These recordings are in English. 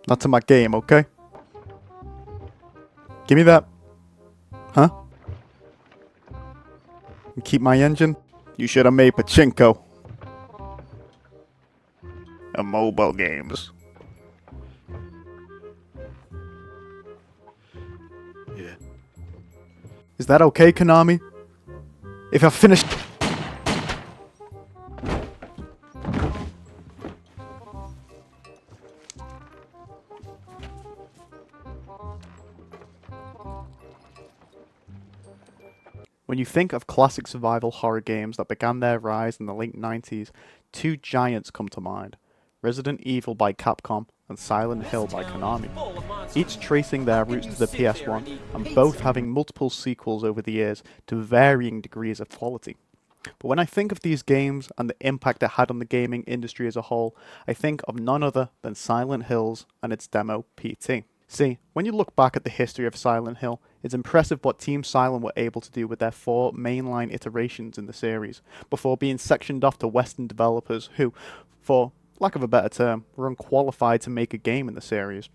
Not to my game, okay? Give me that. Huh? And keep my engine? You should have made pachinko. And mobile games. Yeah. Is that okay, Konami? If I finish... When you think of classic survival horror games that began their rise in the late 90s, two giants come to mind. Resident Evil by Capcom and Silent Hill by Konami, each tracing their roots to the PS1 and both having multiple sequels over the years to varying degrees of quality. But when I think of these games and the impact it had on the gaming industry as a whole, I think of none other than Silent Hills and its demo PT. See, when you look back at the history of Silent Hill, it's impressive what Team Silent were able to do with their 4 mainline iterations in the series, before being sectioned off to Western developers who, for lack of a better term, were unqualified to make a game in the series.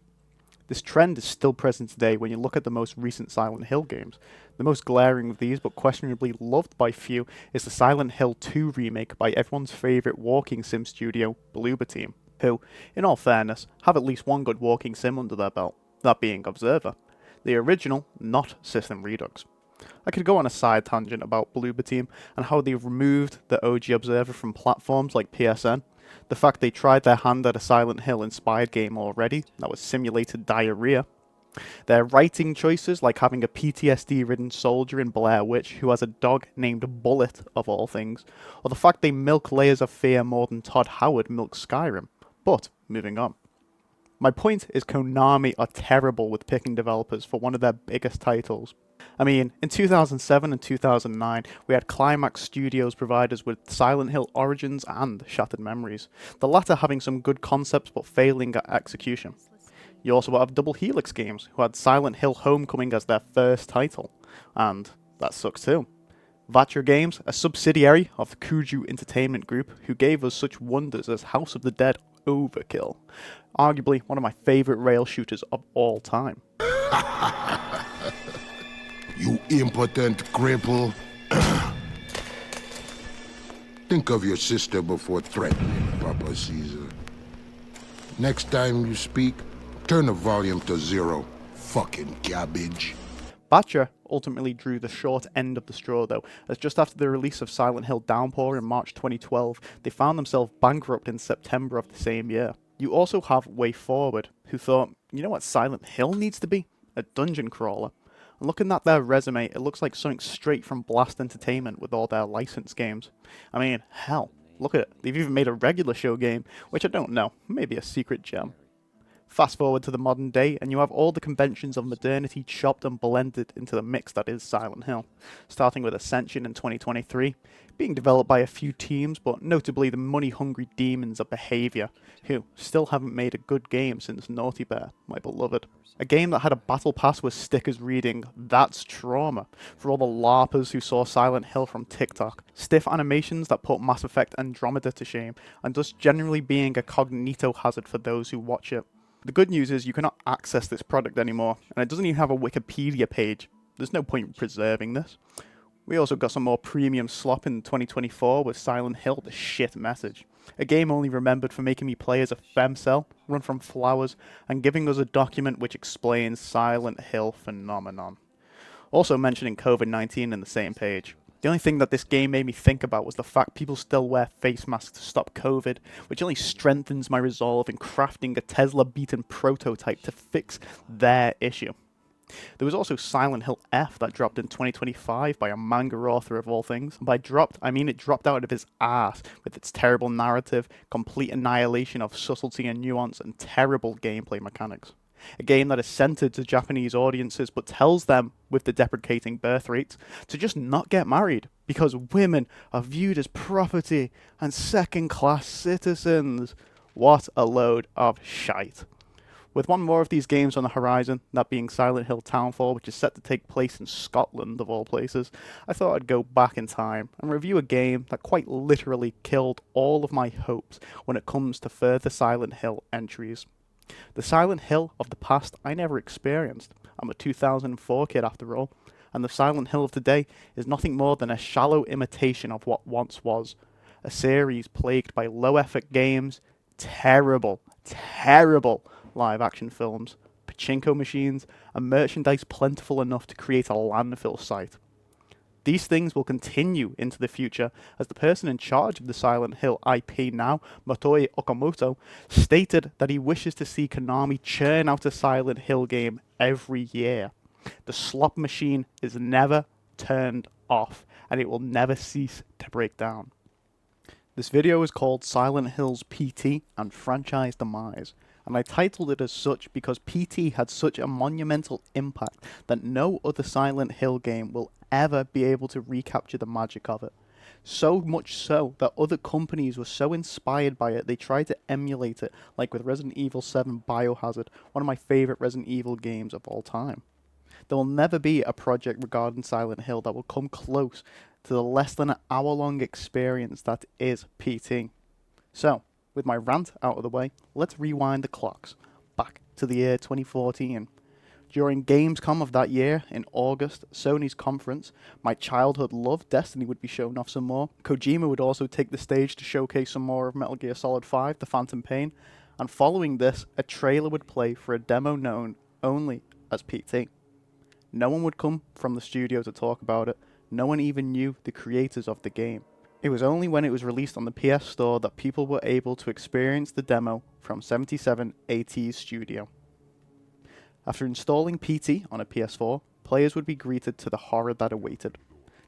This trend is still present today when you look at the most recent Silent Hill games. The most glaring of these, but questionably loved by few, is the Silent Hill 2 remake by everyone's favourite walking sim studio, Pewdiepie, who, in all fairness, have at least one good walking sim under their belt, that being Observer, the original, not System Redux. I could go on a side tangent about Pewdiepie and how they've removed the OG Observer from platforms like PSN. The fact they tried their hand at a Silent Hill inspired game already that was simulated diarrhea. Their writing choices, like having a PTSD-ridden soldier in Blair Witch who has a dog named Bullet, of all things, or the fact they milk Layers of Fear more than Todd Howard milks Skyrim. But, moving on. My point is Konami are terrible with picking developers for one of their biggest titles. I mean, in 2007 and 2009, we had Climax Studios provide us with Silent Hill Origins and Shattered Memories, the latter having some good concepts but failing at execution. You also have Double Helix Games, who had Silent Hill Homecoming as their first title, and that sucks too. Vatra Games, a subsidiary of the Kuju Entertainment Group, who gave us such wonders as House of the Dead Overkill, arguably one of my favourite rail shooters of all time. You impotent cripple. Think of your sister before threatening Papa Caesar. Next time you speak, turn the volume to 0. Fucking cabbage. Vatra ultimately drew the short end of the straw though, as just after the release of Silent Hill Downpour in March 2012, they found themselves bankrupt in September of the same year. You also have Way Forward, who thought, you know what Silent Hill needs to be? A dungeon crawler. And looking at their resume, it looks like something straight from Blast Entertainment with all their licensed games. I mean, hell, look at it. They've even made a regular show game, which I don't know, maybe a secret gem. Fast forward to the modern day, and you have all the conventions of modernity chopped and blended into the mix that is Silent Hill, starting with Ascension in 2023, being developed by a few teams, but notably the money-hungry demons of Behaviour, who still haven't made a good game since Naughty Bear, my beloved. A game that had a battle pass with stickers reading, "That's trauma," for all the LARPers who saw Silent Hill from TikTok, stiff animations that put Mass Effect Andromeda to shame, and just generally being a cognito hazard for those who watch it. The good news is you cannot access this product anymore, and it doesn't even have a Wikipedia page. There's no point in preserving this. We also got some more premium slop in 2024 with Silent Hill, The Shit Message. A game only remembered for making me play as a femcel, run from flowers, and giving us a document which explains Silent Hill phenomenon. Also mentioning COVID-19 in the same page. The only thing that this game made me think about was the fact people still wear face masks to stop COVID, which only strengthens my resolve in crafting a Tesla-beaten prototype to fix their issue. There was also Silent Hill F that dropped in 2025 by a manga author of all things. And by dropped, I mean it dropped out of his ass with its terrible narrative, complete annihilation of subtlety and nuance, and terrible gameplay mechanics. A game that is centered to Japanese audiences but tells them, with the deprecating birth rates, to just not get married because women are viewed as property and second-class citizens. What a load of shite. With one more of these games on the horizon, that being Silent Hill Townfall, which is set to take place in Scotland of all places, I thought I'd go back in time and review a game that quite literally killed all of my hopes when it comes to further Silent Hill entries. The Silent Hill of the past I never experienced. I'm a 2004 kid after all, and the Silent Hill of today is nothing more than a shallow imitation of what once was. A series plagued by low-effort games, terrible, terrible live-action films, pachinko machines, and merchandise plentiful enough to create a landfill site. These things will continue into the future as the person in charge of the Silent Hill IP now, Motoi Okamoto, stated that he wishes to see Konami churn out a Silent Hill game every year. The slot machine is never turned off, and it will never cease to break down. This video is called Silent Hills PT and Franchise Demise, and I titled it as such because PT had such a monumental impact that no other Silent Hill game will ever be able to recapture the magic of it. So much so that other companies were so inspired by it they tried to emulate it, like with Resident Evil 7 Biohazard, one of my favourite Resident Evil games of all time. There will never be a project regarding Silent Hill that will come close to the less than an hour-long experience that is PT. So, with my rant out of the way, let's rewind the clocks back to the year 2014. During Gamescom of that year, in August, Sony's conference, my childhood love, Destiny, would be shown off some more. Kojima would also take the stage to showcase some more of Metal Gear Solid 5, The Phantom Pain, and following this, a trailer would play for a demo known only as PT. No one would come from the studio to talk about it. No one even knew the creators of the game. It was only when it was released on the PS Store that people were able to experience the demo from 77 AT's studio. After installing PT on a PS4, players would be greeted to the horror that awaited.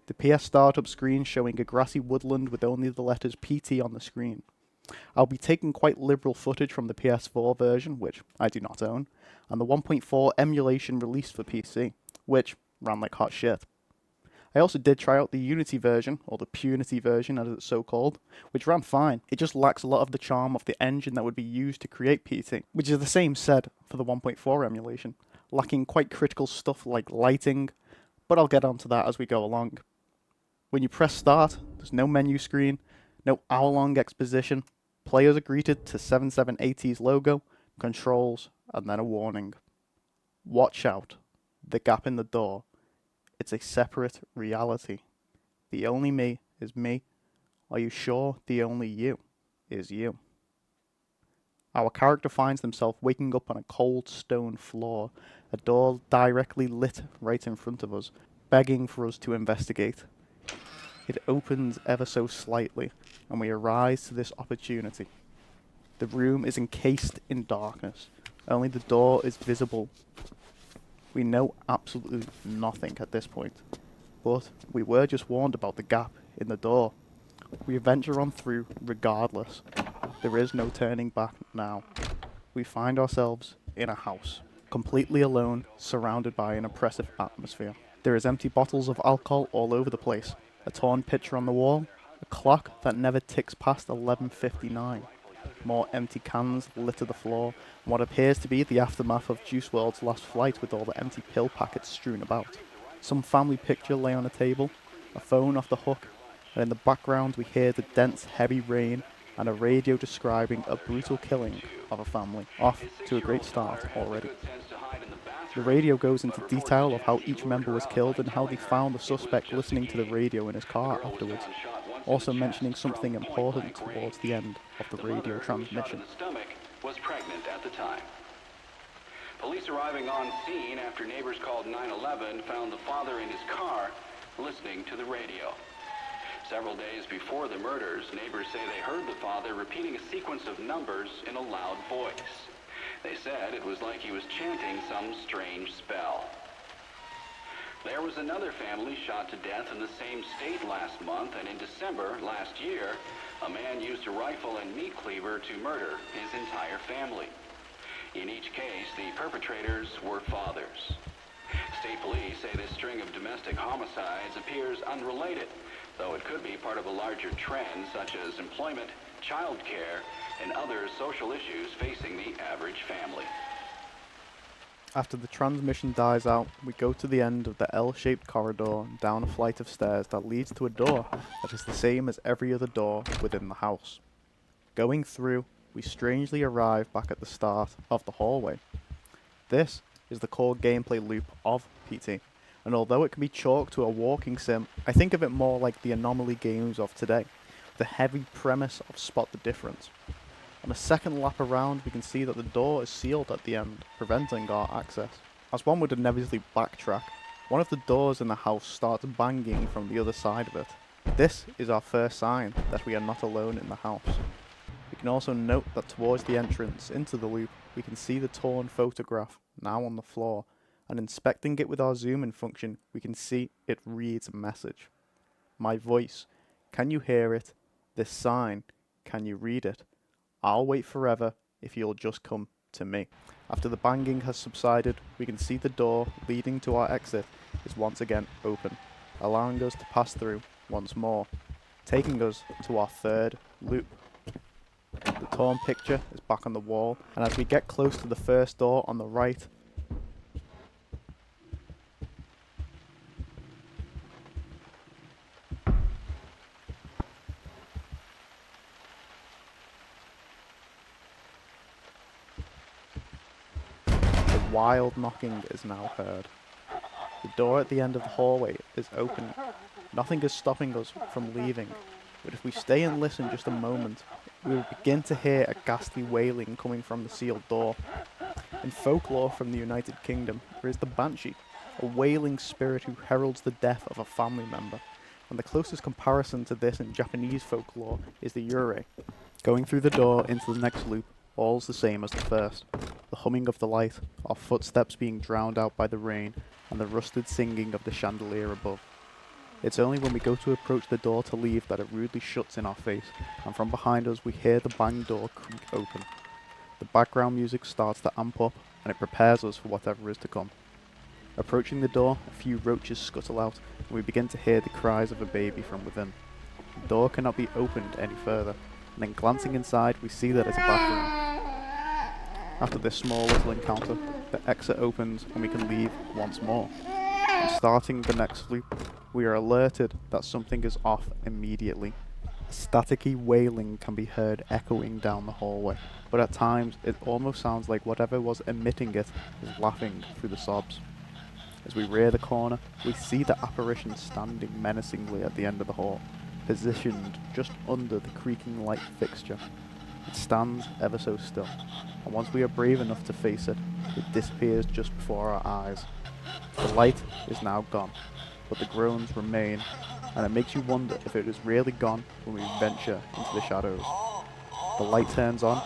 The PS startup screen showing a grassy woodland with only the letters PT on the screen. I'll be taking quite liberal footage from the PS4 version, which I do not own, and the 1.4 emulation released for PC, which ran like hot shit. I also did try out the Unity version, or the Punity version as it's so called, which ran fine. It just lacks a lot of the charm of the engine that would be used to create PT, which is the same said for the 1.4 emulation, lacking quite critical stuff like lighting, but I'll get onto that as we go along. When you press start, there's no menu screen, no hour-long exposition, players are greeted to 7780's logo, controls, and then a warning. Watch out, the gap in the door. It's a separate reality. The only me is me. Are you sure the only you is you? Our character finds himself waking up on a cold stone floor, a door directly lit right in front of us, begging for us to investigate. It opens ever so slightly, and we arise to this opportunity. The room is encased in darkness. Only the door is visible. We know absolutely nothing at this point, but we were just warned about the gap in the door. We venture on through regardless. There is no turning back now. We find ourselves in a house, completely alone, surrounded by an oppressive atmosphere. There is empty bottles of alcohol all over the place, a torn picture on the wall, a clock that never ticks past 11:59. More empty cans litter the floor, and what appears to be the aftermath of Juice WRLD's last flight with all the empty pill packets strewn about. Some family picture lay on a table, a phone off the hook, and in the background we hear the dense heavy rain and a radio describing a brutal killing of a family. Off to a great start already. The radio goes into detail of how each member was killed and how they found the suspect listening to the radio in his car afterwards, also mentioning something important towards the end of the radio transmission. Was pregnant at the time. Police arriving on scene after neighbors called 911 found the father in his car listening to the radio. Several days before the murders, neighbors say they heard the father repeating a sequence of numbers in a loud voice. They said it was like he was chanting some strange spell. There was another family shot to death in the same state last month, and in December last year, a man used a rifle and meat cleaver to murder his entire family. In each case, the perpetrators were fathers. State police say this string of domestic homicides appears unrelated, though it could be part of a larger trend such as employment, child care, and other social issues facing the average family. After the transmission dies out, we go to the end of the L-shaped corridor and down a flight of stairs that leads to a door that is the same as every other door within the house. Going through, we strangely arrive back at the start of the hallway. This is the core gameplay loop of PT, and although it can be chalked to a walking sim, I think of it more like the anomaly games of today, with a heavy premise of spot the difference. On a second lap around, we can see that the door is sealed at the end, preventing our access. As one would inevitably backtrack, one of the doors in the house starts banging from the other side of it. This is our first sign that we are not alone in the house. We can also note that towards the entrance into the loop, we can see the torn photograph now on the floor, and inspecting it with our zoom in function, we can see it reads a message. My voice, can you hear it? This sign, can you read it? I'll wait forever if you'll just come to me. After the banging has subsided, we can see the door leading to our exit is once again open, allowing us to pass through once more, taking us to our third loop. The torn picture is back on the wall, and as we get close to the first door on the right, the wild knocking is now heard. The door at the end of the hallway is open. Nothing is stopping us from leaving, but if we stay and listen just a moment, we will begin to hear a ghastly wailing coming from the sealed door. In folklore from the United Kingdom, there is the Banshee, a wailing spirit who heralds the death of a family member, and the closest comparison to this in Japanese folklore is the Yurei. Going through the door into the next loop, all's the same as the first. The humming of the light, our footsteps being drowned out by the rain, and the rusted singing of the chandelier above. It's only when we go to approach the door to leave that it rudely shuts in our face, and from behind us we hear the banged door creak open. The background music starts to amp up, and it prepares us for whatever is to come. Approaching the door, a few roaches scuttle out, and we begin to hear the cries of a baby from within. The door cannot be opened any further, and then glancing inside we see that it's a bathroom. After this small little encounter, the exit opens and we can leave once more. And starting the next loop, we are alerted that something is off immediately. A staticky wailing can be heard echoing down the hallway, but at times it almost sounds like whatever was emitting it is laughing through the sobs. As we rear the corner, we see the apparition standing menacingly at the end of the hall, positioned just under the creaking light fixture. It stands ever so still, and once we are brave enough to face it, it disappears just before our eyes. The light is now gone, but the groans remain, and it makes you wonder if it is really gone when we venture into the shadows. The light turns on,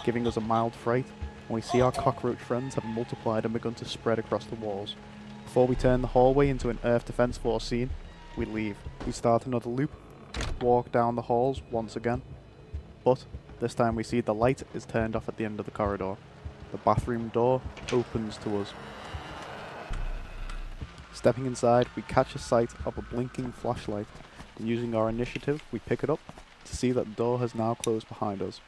giving us a mild fright, and we see our cockroach friends have multiplied and begun to spread across the walls. Before we turn the hallway into an Earth Defense Force scene, we leave. We start another loop, walk down the halls once again, but this time we see the light is turned off at the end of the corridor. The bathroom door opens to us. Stepping inside, we catch a sight of a blinking flashlight, and using our initiative, we pick it up to see that the door has now closed behind us.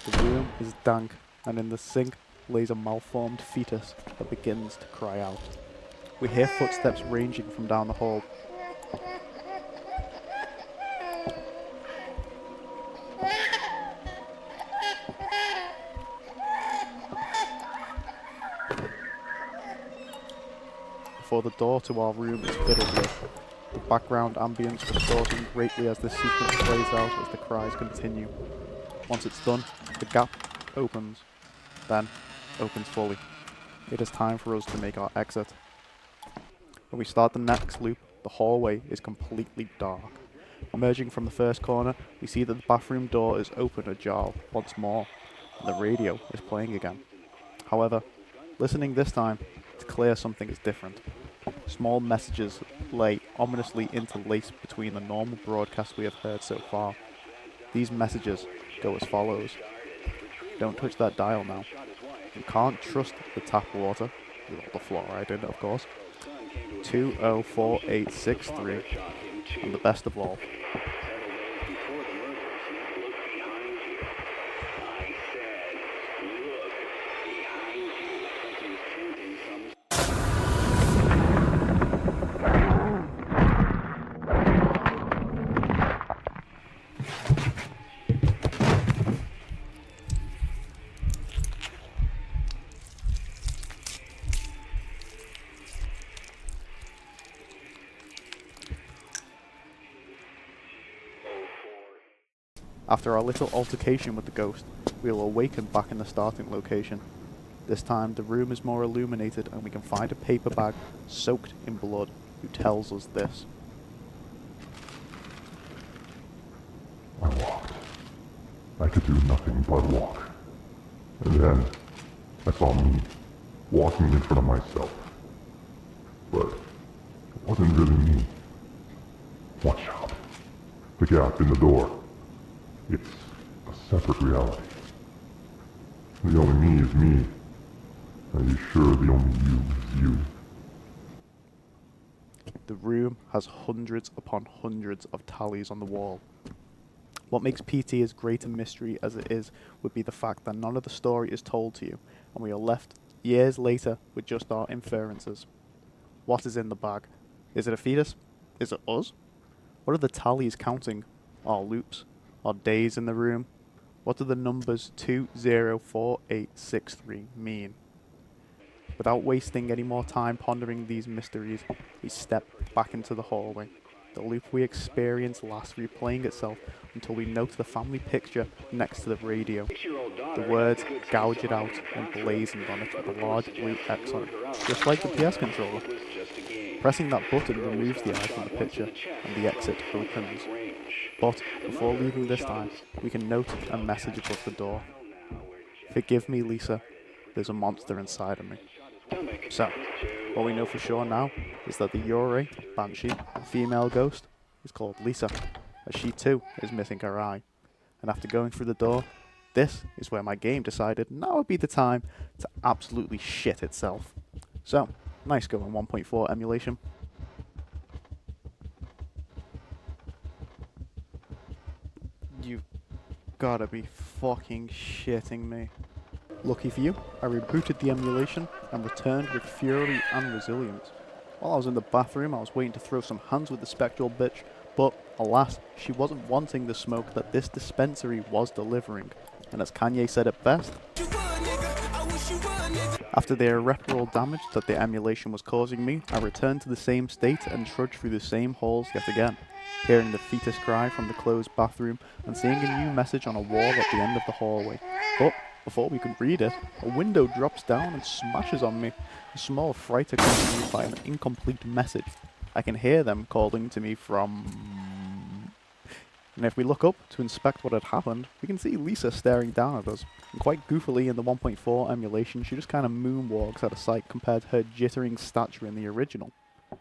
The room is dank, and in the sink lays a malformed fetus that begins to cry out. We hear footsteps ranging from down the hall. Before the door to our room is fiddled with. The background ambience distorting greatly as the sequence plays out as the cries continue. Once it's done, the gap opens, then opens fully. It is time for us to make our exit. When we start the next loop, the hallway is completely dark. Emerging from the first corner, we see that the bathroom door is open ajar once more, and the radio is playing again. However, listening this time, it's clear something is different. Small messages lay ominously interlaced between the normal broadcast we have heard so far. These messages go as follows. Don't touch that dial now. You can't trust the tap water, with all the fluoride in it of course. 204863, and the best of all, After our little altercation with the ghost, we will awaken back in the starting location. This time the room is more illuminated and we can find a paper bag soaked in blood who tells us this. I walked. I could do nothing but walk. And then I saw me walking in front of myself. But it wasn't really me. Watch out. The gap in the door. It's a separate reality. The only me is me. Are you sure the only you is you? The room has hundreds upon hundreds of tallies on the wall. What makes PT as great a mystery as it is would be the fact that none of the story is told to you, and we are left years later with just our inferences. What is in the bag? Is it a fetus? Is it us? What are the tallies counting? Our loops? Our days in the room? What do the numbers 204863 mean? Without wasting any more time pondering these mysteries, we step back into the hallway. The loop we experienced last replaying itself until we note the family picture next to the radio. The words "gouge it out" emblazoned on it with a large blue X on it, just like the PS controller. Pressing that button removes the eye from the picture, and the exit opens. But before leaving this time, we can note a message above the door. "Forgive me, Lisa. There's a monster inside of me." So, what we know for sure now is that the Yurei, Banshee, female ghost, is called Lisa, as she too is missing her eye. And after going through the door, this is where my game decided now would be the time to absolutely shit itself. So, nice going 1.4 emulation. You've gotta be fucking shitting me. Lucky for you, I rebooted the emulation and returned with fury and resilience. While I was in the bathroom, I was waiting to throw some hands with the spectral bitch, but alas, she wasn't wanting the smoke that this dispensary was delivering. And as Kanye said it best, after the irreparable damage that the emulation was causing me, I returned to the same state and trudged through the same halls yet again, hearing the fetus cry from the closed bathroom and seeing a new message on a wall at the end of the hallway. But before we could read it, a window drops down and smashes on me. A small fright accompanied by an incomplete message. I can hear them calling to me from... And if we look up to inspect what had happened, we can see Lisa staring down at us. And quite goofily in the 1.4 emulation, she just kind of moonwalks out of sight compared to her jittering stature in the original.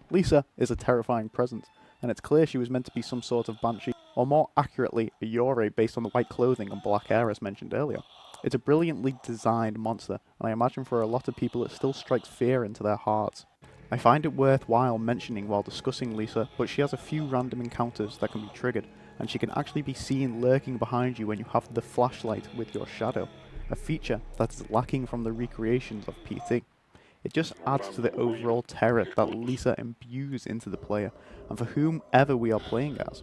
Lisa is a terrifying presence, and it's clear she was meant to be some sort of banshee, or more accurately, a Yurei based on the white clothing and black hair as mentioned earlier. It's a brilliantly designed monster, and I imagine for a lot of people it still strikes fear into their hearts. I find it worthwhile mentioning while discussing Lisa, but she has a few random encounters that can be triggered, and she can actually be seen lurking behind you when you have the flashlight with your shadow, a feature that is lacking from the recreations of PT. It just adds to the overall terror that Lisa imbues into the player, and for whomever we are playing as.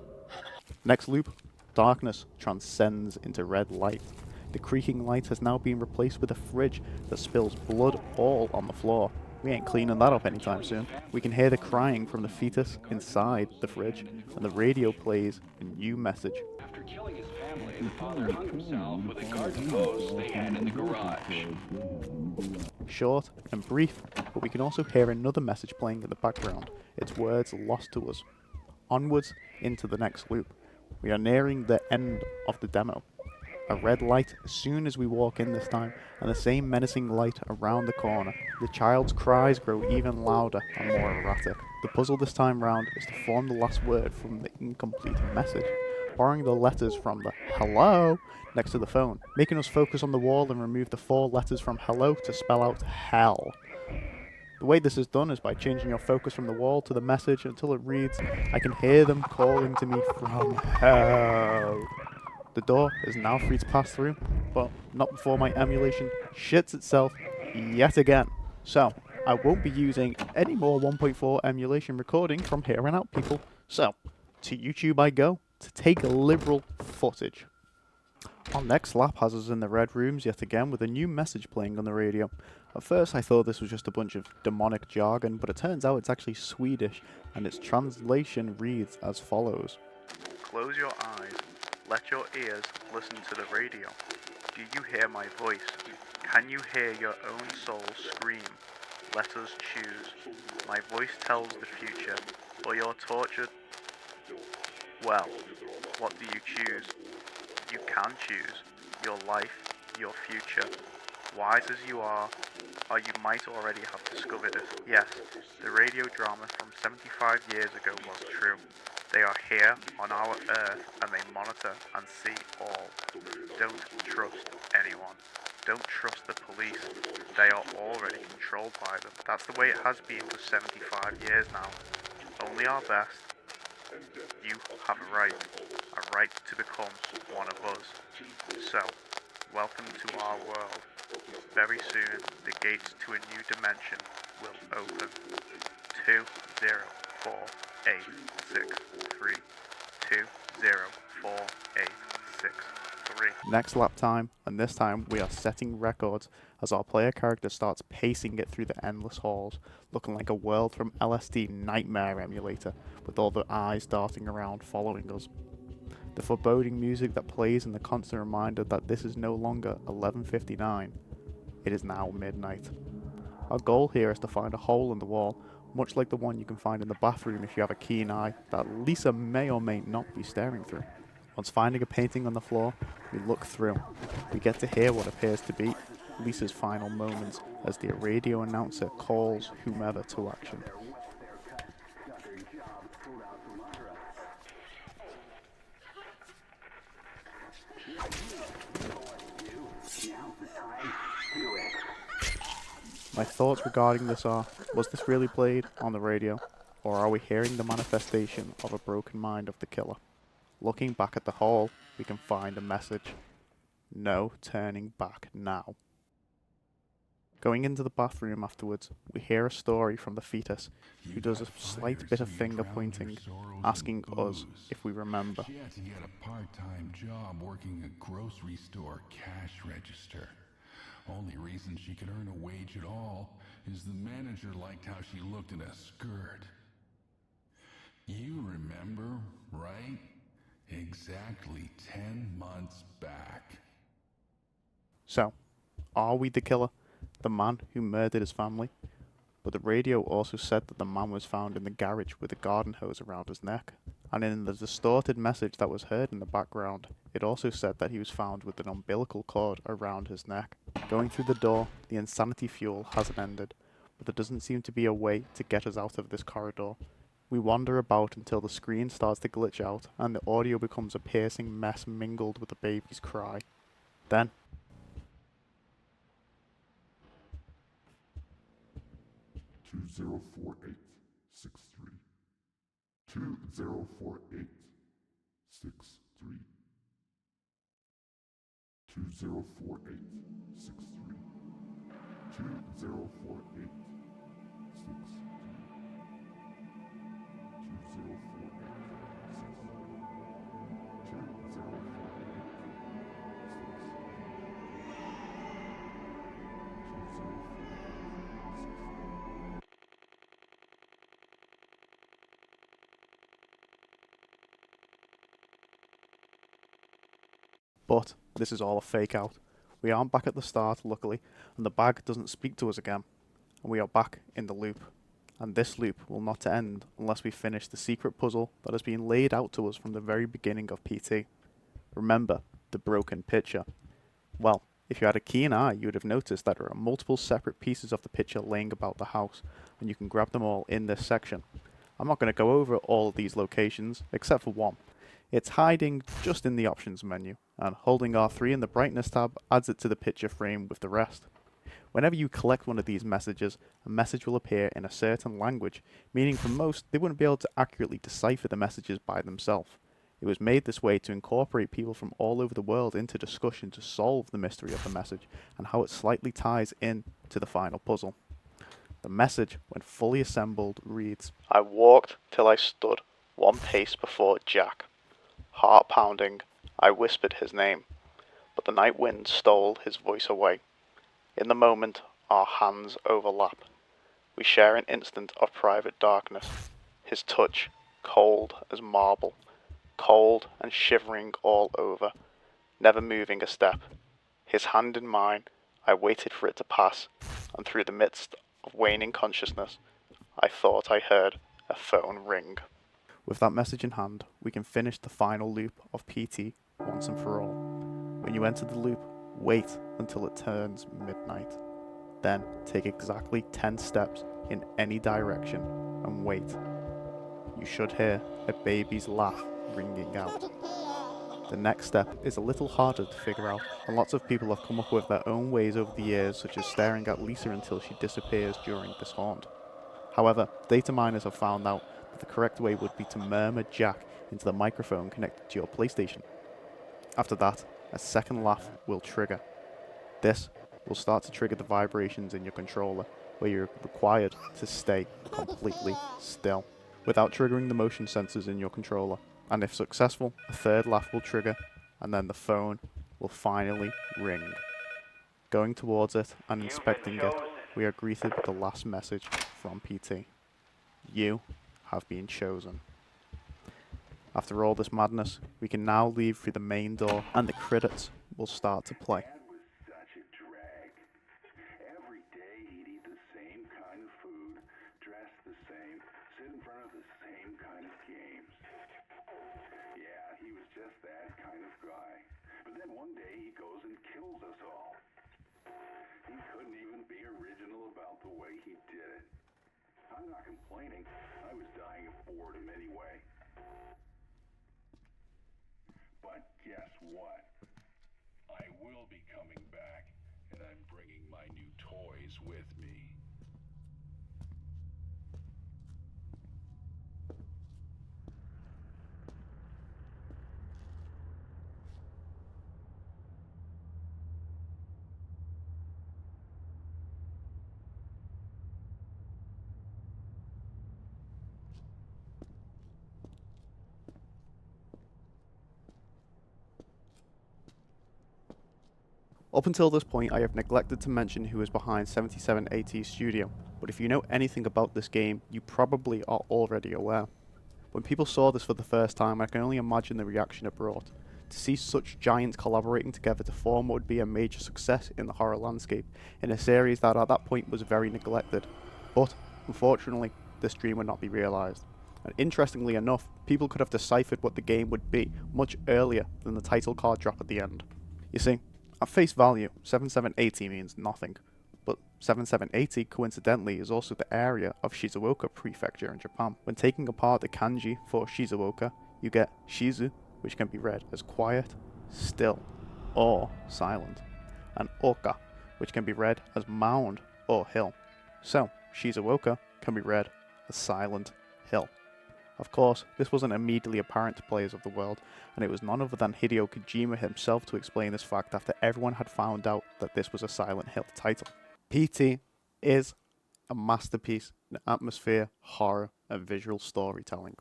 Next loop, darkness transcends into red light. The creaking light has now been replaced with a fridge that spills blood all on the floor. We ain't cleaning that up anytime soon. We can hear the crying from the fetus inside the fridge, and the radio plays a new message. After killing his family, the father hung himself with a garden hose they had in the garage. Short and brief, but we can also hear another message playing in the background, its words lost to us. Onwards into the next loop. We are nearing the end of the demo. A red light as soon as we walk in this time, and the same menacing light around the corner. The child's cries grow even louder and more erratic. The puzzle this time round is to form the last word from the incomplete message, borrowing the letters from the hello next to the phone, making us focus on the wall and remove the 4 letters from hello to spell out hell. The way this is done is by changing your focus from the wall to the message until it reads, "I can hear them calling to me from hell." The door is now free to pass through, but not before my emulation shits itself yet again. So, I won't be using any more 1.4 emulation recording from here on out, people. So, to YouTube I go to take liberal footage. Our next lap has us in the red rooms yet again with a new message playing on the radio. At first I thought this was just a bunch of demonic jargon, but it turns out it's actually Swedish, and its translation reads as follows. "Close your eyes. Let your ears listen to the radio. Do you hear my voice? Can you hear your own soul scream? Let us choose. My voice tells the future, or your tortured... Well, what do you choose? You can choose. Your life, your future. Wise as you are, or you might already have discovered it. Yes, the radio drama from 75 years ago was true. They are here on our Earth and they monitor and see all. Don't trust anyone. Don't trust the police. They are already controlled by them. That's the way it has been for 75 years now. Only our best. You have a right to become one of us. So, welcome to our world. Very soon, the gates to a new dimension will open. 2048663. 2048663. Next lap time, and this time we are setting records as our player character starts pacing it through the endless halls, looking like a world from LSD Nightmare Emulator, with all the eyes darting around following us. The foreboding music that plays and the constant reminder that this is no longer 11:59. It is now midnight. Our goal here is to find a hole in the wall, much like the one you can find in the bathroom if you have a keen eye that Lisa may or may not be staring through. Once finding a painting on the floor, we look through. We get to hear what appears to be Lisa's final moments as the radio announcer calls whomever to action. My thoughts regarding this are, was this really played on the radio, or are we hearing the manifestation of a broken mind of the killer? Looking back at the hall, we can find a message. No turning back now. Going into the bathroom afterwards, we hear a story from the fetus, who does a slight bit of finger pointing, asking us if we remember. She had to get a part-time job working a grocery store cash register. Only reason she could earn a wage at all is the manager liked how she looked in a skirt. You remember, right? Exactly 10 months back. So, are we the killer? The man who murdered his family? But the radio also said that the man was found in the garage with a garden hose around his neck. And in the distorted message that was heard in the background, it also said that he was found with an umbilical cord around his neck. Going through the door, the insanity fuel hasn't ended, but there doesn't seem to be a way to get us out of this corridor. We wander about until the screen starts to glitch out and the audio becomes a piercing mess mingled with a baby's cry. Then, 204863. 204863. 204863. 204863. 2048. but this is all a fake out. We aren't back at the start, luckily, and the bag doesn't speak to us again. And we are back in the loop. And this loop will not end unless we finish the secret puzzle that has been laid out to us from the very beginning of PT. Remember, the broken picture. Well, if you had a keen eye, you would have noticed that there are multiple separate pieces of the picture laying about the house, and you can grab them all in this section. I'm not going to go over all of these locations, except for one. It's hiding just in the options menu, and holding R3 in the brightness tab adds it to the picture frame with the rest. Whenever you collect one of these messages, a message will appear in a certain language, meaning for most, they wouldn't be able to accurately decipher the messages by themselves. It was made this way to incorporate people from all over the world into discussion to solve the mystery of the message and how it slightly ties in to the final puzzle. The message, when fully assembled, reads, I walked till I stood one pace before Jack. Heart pounding, I whispered his name, but the night wind stole his voice away. In the moment, our hands overlap. We share an instant of private darkness. His touch, cold as marble. cold and shivering all over, never moving a step. His hand in mine, I waited for it to pass, and through the midst of waning consciousness, I thought I heard a phone ring. With that message in hand, we can finish the final loop of PT once and for all. When you enter the loop, wait until it turns midnight. Then take exactly 10 steps in any direction and wait. You should hear a baby's laugh ringing out. The next step is a little harder to figure out, and lots of people have come up with their own ways over the years, such as staring at Lisa until she disappears during this haunt. However, data miners have found out that the correct way would be to murmur Jack into the microphone connected to your PlayStation. After that, a second laugh will trigger. This will start to trigger the vibrations in your controller, where you're required to stay completely still, without triggering the motion sensors in your controller. And if successful, a third laugh will trigger, and then the phone will finally ring. Going towards it and inspecting it, we are greeted with the last message from PT. You have been chosen. After all this madness, we can now leave through the main door, and the credits will start to play. Dad was such a drag. Every day he'd eat the same kind of food, dress the same, sit in front of the same kind of games. Yeah, he was just that kind of guy. But then one day he goes and kills us all. He couldn't even be original about the way he did it. I'm not complaining. I was dying of boredom anyway. But guess what? I will be coming back, and I'm bringing my new toys with me. Up until this point, I have neglected to mention who is behind 77AT's studio, but if you know anything about this game, you probably are already aware. When people saw this for the first time, I can only imagine the reaction it brought. To see such giants collaborating together to form what would be a major success in the horror landscape, in a series that at that point was very neglected. But, unfortunately, this dream would not be realised. And interestingly enough, people could have deciphered what the game would be much earlier than the title card drop at the end. You see, at face value, 7780 means nothing, but 7780 coincidentally is also the area of Shizuoka Prefecture in Japan. When taking apart the kanji for Shizuoka, you get Shizu, which can be read as quiet, still, or silent, and Oka, which can be read as mound or hill. So, Shizuoka can be read as silent hill. Of course, this wasn't immediately apparent to players of the world, and it was none other than Hideo Kojima himself to explain this fact after everyone had found out that this was a Silent Hill title. PT is a masterpiece in atmosphere, horror, and visual storytelling.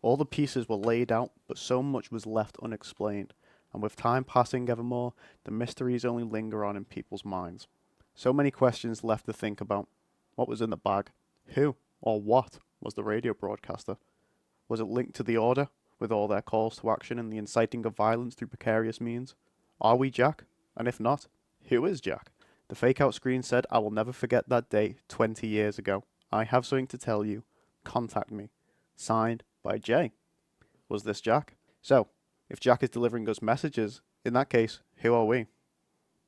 All the pieces were laid out, but so much was left unexplained, and with time passing evermore, the mysteries only linger on in people's minds. So many questions left to think about. What was in the bag? Who, or what, was the radio broadcaster? Was it linked to the Order, with all their calls to action and the inciting of violence through precarious means? Are we Jack? And if not, who is Jack? The fake-out screen said, "I will never forget that day 20 years ago. I have something to tell you. Contact me." Signed by Jay. Was this Jack? So, if Jack is delivering us messages, in that case, who are we?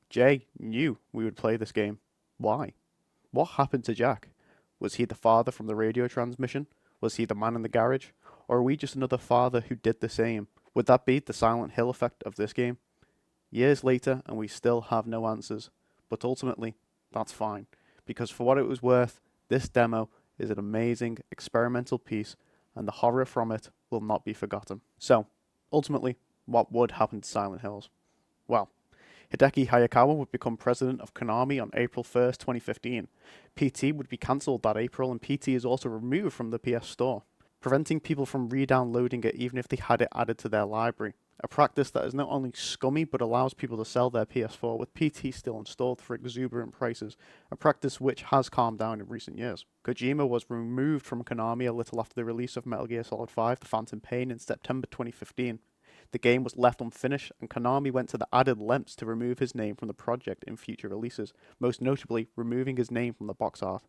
Jay knew we would play this game. Why? What happened to Jack? Was he the father from the radio transmission? Was he the man in the garage? Or are we just another father who did the same? Would that be the Silent Hill effect of this game? Years later, and we still have no answers. But ultimately, that's fine. Because for what it was worth, this demo is an amazing experimental piece, and the horror from it will not be forgotten. So, ultimately, what would happen to Silent Hills? Well, Hideki Hayakawa would become president of Konami on April 1st, 2015. PT would be cancelled that April, and PT is also removed from the PS Store, preventing people from re-downloading it even if they had it added to their library. a practice that is not only scummy but allows people to sell their PS4 with PT still installed for exuberant prices, a practice which has calmed down in recent years. Kojima was removed from Konami a little after the release of Metal Gear Solid 5 The Phantom Pain in September 2015. The game was left unfinished, and Konami went to the added lengths to remove his name from the project in future releases, most notably removing his name from the box art.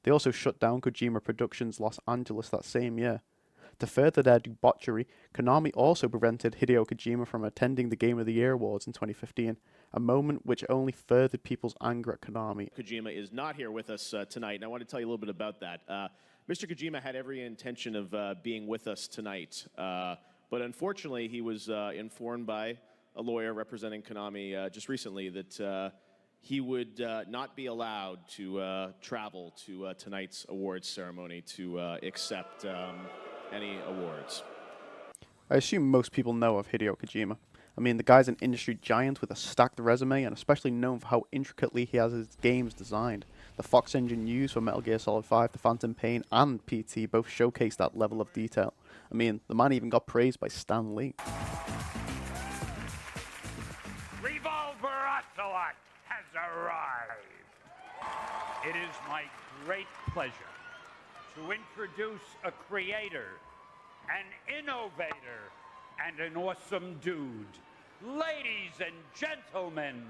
They also shut down Kojima Productions Los Angeles that same year. To further their debauchery, Konami also prevented Hideo Kojima from attending the Game of the Year Awards in 2015, a moment which only furthered people's anger at Konami. Kojima is not here with us tonight, and I want to tell you a little bit about that. Mr. Kojima had every intention of being with us tonight, but unfortunately he was informed by a lawyer representing Konami just recently that he would not be allowed to travel to tonight's awards ceremony to accept any awards. I assume most people know of Hideo Kojima. I mean, the guy's an industry giant with a stacked resume and especially known for how intricately he has his games designed. The Fox engine used for Metal Gear Solid 5, The Phantom Pain, and PT both showcase that level of detail. I mean, the man even got praised by Stan Lee. Revolver Ocelot has arrived. It is my great pleasure to introduce a creator, an innovator, and an awesome dude. Ladies and gentlemen,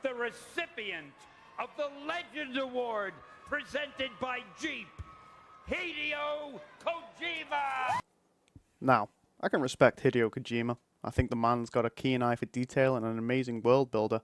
the recipient of the Legend Award presented by Jeep, Hideo Kojima! Now, I can respect Hideo Kojima. I think the man's got a keen eye for detail and an amazing world builder.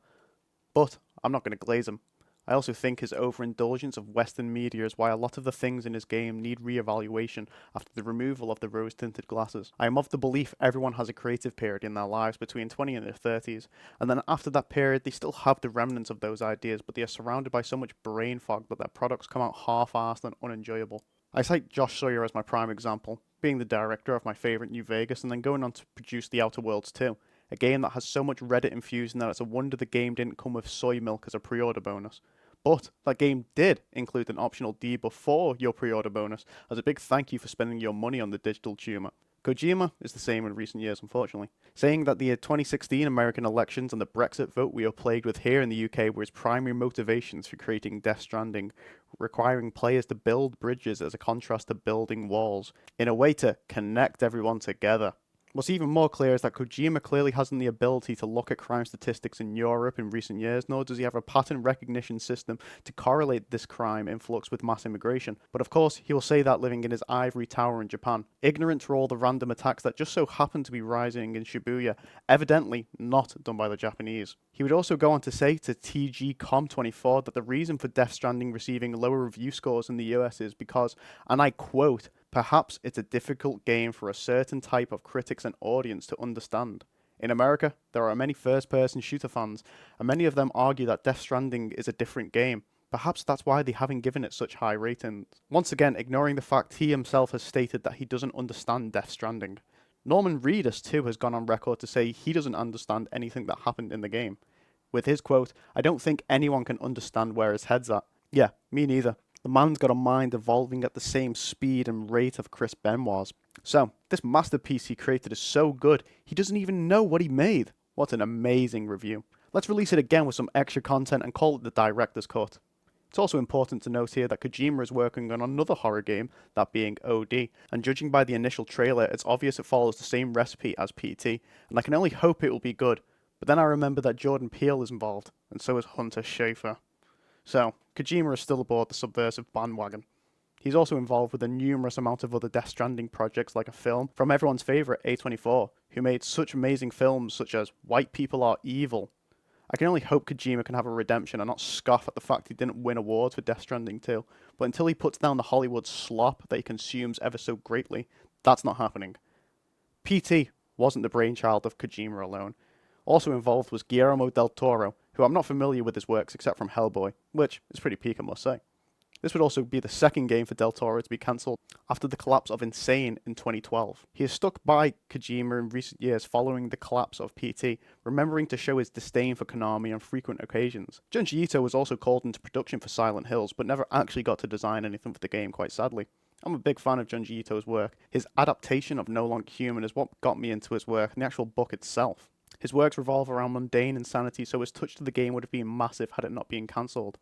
But I'm not going to glaze him. I also think his overindulgence of Western media is why a lot of the things in his game need re-evaluation after the removal of the rose-tinted glasses. I am of the belief everyone has a creative period in their lives between 20 and their 30s, and then after that period they still have the remnants of those ideas, but they are surrounded by so much brain fog that their products come out half-assed and unenjoyable. I cite Josh Sawyer as my prime example, being the director of my favourite New Vegas and then going on to produce The Outer Worlds 2. A game that has so much Reddit infusion that it's a wonder the game didn't come with soy milk as a pre-order bonus. But that game did include an optional debuff for your pre-order bonus as a big thank you for spending your money on the digital tumor. Kojima is the same in recent years, unfortunately, saying that the 2016 American elections and the Brexit vote we are plagued with here in the UK were his primary motivations for creating Death Stranding, requiring players to build bridges as a contrast to building walls, in a way to connect everyone together. What's even more clear is that Kojima clearly hasn't the ability to look at crime statistics in Europe in recent years, nor does he have a pattern recognition system to correlate this crime influx with mass immigration. But of course, he will say that living in his ivory tower in Japan, ignorant to all the random attacks that just so happen to be rising in Shibuya, evidently not done by the Japanese. He would also go on to say to TGCom24 that the reason for Death Stranding receiving lower review scores in the US is because, and I quote, "Perhaps it's a difficult game for a certain type of critics and audience to understand. In America, there are many first-person shooter fans, and many of them argue that Death Stranding is a different game. Perhaps that's why they haven't given it such high ratings." Once again, ignoring the fact he himself has stated that he doesn't understand Death Stranding. Norman Reedus too has gone on record to say he doesn't understand anything that happened in the game. With his quote, "I don't think anyone can understand where his head's at." Yeah, me neither. The man's got a mind evolving at the same speed and rate of Chris Benoit's. So, this masterpiece he created is so good, he doesn't even know what he made. What an amazing review. Let's release it again with some extra content and call it the director's cut. It's also important to note here that Kojima is working on another horror game, that being OD, and judging by the initial trailer, it's obvious it follows the same recipe as PT, and I can only hope it will be good. But then I remember that Jordan Peele is involved, and so is Hunter Schafer. So, Kojima is still aboard the subversive bandwagon. He's also involved with a numerous amount of other Death Stranding projects like a film from everyone's favourite A24, who made such amazing films such as White People Are Evil. I can only hope Kojima can have a redemption and not scoff at the fact he didn't win awards for Death Stranding 2, but until he puts down the Hollywood slop that he consumes ever so greatly, that's not happening. PT wasn't the brainchild of Kojima alone. Also involved was Guillermo del Toro, who I'm not familiar with his works except from Hellboy, which is pretty peak I must say. This would also be the second game for Del Toro to be cancelled after the collapse of Insane in 2012. He has stuck by Kojima in recent years following the collapse of PT, remembering to show his disdain for Konami on frequent occasions. Junji Ito was also called into production for Silent Hills, but never actually got to design anything for the game, quite sadly. I'm a big fan of Junji Ito's work. His adaptation of No Longer Human is what got me into his work and the actual book itself. His works revolve around mundane insanity, so his touch to the game would have been massive had it not been cancelled.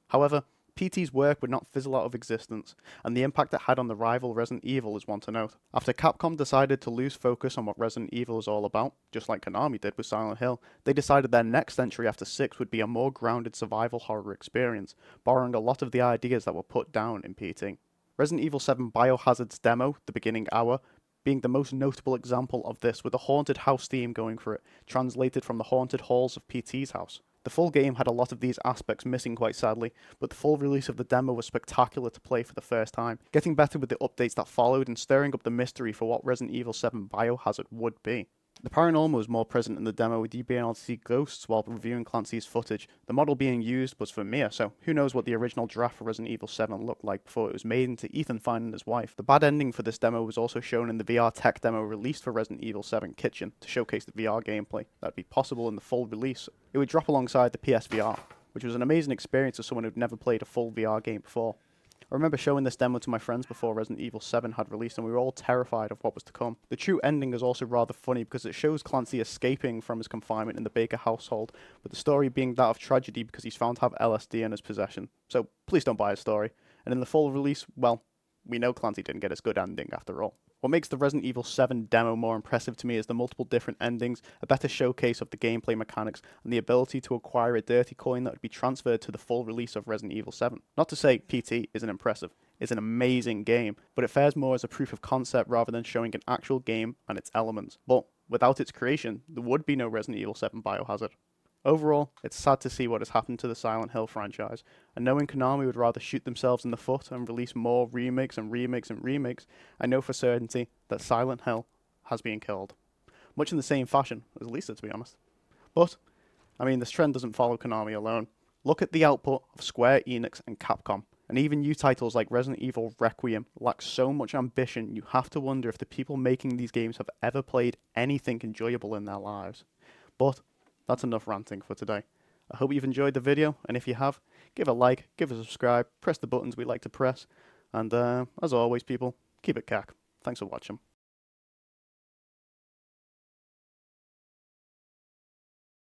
However, PT's work would not fizzle out of existence, and the impact it had on the rival Resident Evil is one to note. After Capcom decided to lose focus on what Resident Evil is all about, just like Konami did with Silent Hill, they decided their next entry after 6 would be a more grounded survival horror experience, borrowing a lot of the ideas that were put down in PT. Resident Evil 7 Biohazard's demo, The Beginning Hour, being the most notable example of this, with a haunted house theme going for it, translated from the haunted halls of PT's house. The full game had a lot of these aspects missing quite sadly, but the full release of the demo was spectacular to play for the first time, getting better with the updates that followed and stirring up the mystery for what Resident Evil 7 Biohazard would be. The paranormal was more present in the demo, with you being able to see ghosts while reviewing Clancy's footage. The model being used was for Mia, so who knows what the original draft for Resident Evil 7 looked like before it was made into Ethan finding his wife. The bad ending for this demo was also shown in the VR tech demo released for Resident Evil 7 Kitchen to showcase the VR gameplay that would be possible in the full release. It would drop alongside the PSVR, which was an amazing experience for someone who'd never played a full VR game before. I remember showing this demo to my friends before Resident Evil 7 had released, and we were all terrified of what was to come. The true ending is also rather funny because it shows Clancy escaping from his confinement in the Baker household, with the story being that of tragedy because he's found to have LSD in his possession. So please don't buy his story. And in the full release, well, we know Clancy didn't get his good ending after all. What makes the Resident Evil 7 demo more impressive to me is the multiple different endings, a better showcase of the gameplay mechanics, and the ability to acquire a dirty coin that would be transferred to the full release of Resident Evil 7. Not to say PT isn't impressive, it's an amazing game, but it fares more as a proof of concept rather than showing an actual game and its elements. But without its creation, there would be no Resident Evil 7 Biohazard. Overall, it's sad to see what has happened to the Silent Hill franchise, and knowing Konami would rather shoot themselves in the foot and release more remakes and remakes and remakes, I know for certainty that Silent Hill has been killed. Much in the same fashion as Lisa, to be honest. But, I mean, this trend doesn't follow Konami alone. Look at the output of Square Enix and Capcom, and even new titles like Resident Evil Requiem lack so much ambition you have to wonder if the people making these games have ever played anything enjoyable in their lives. But that's enough ranting for today. I hope you've enjoyed the video, and if you have, give a like, give a subscribe, press the buttons we like to press, and as always people, keep it cack. Thanks for watching.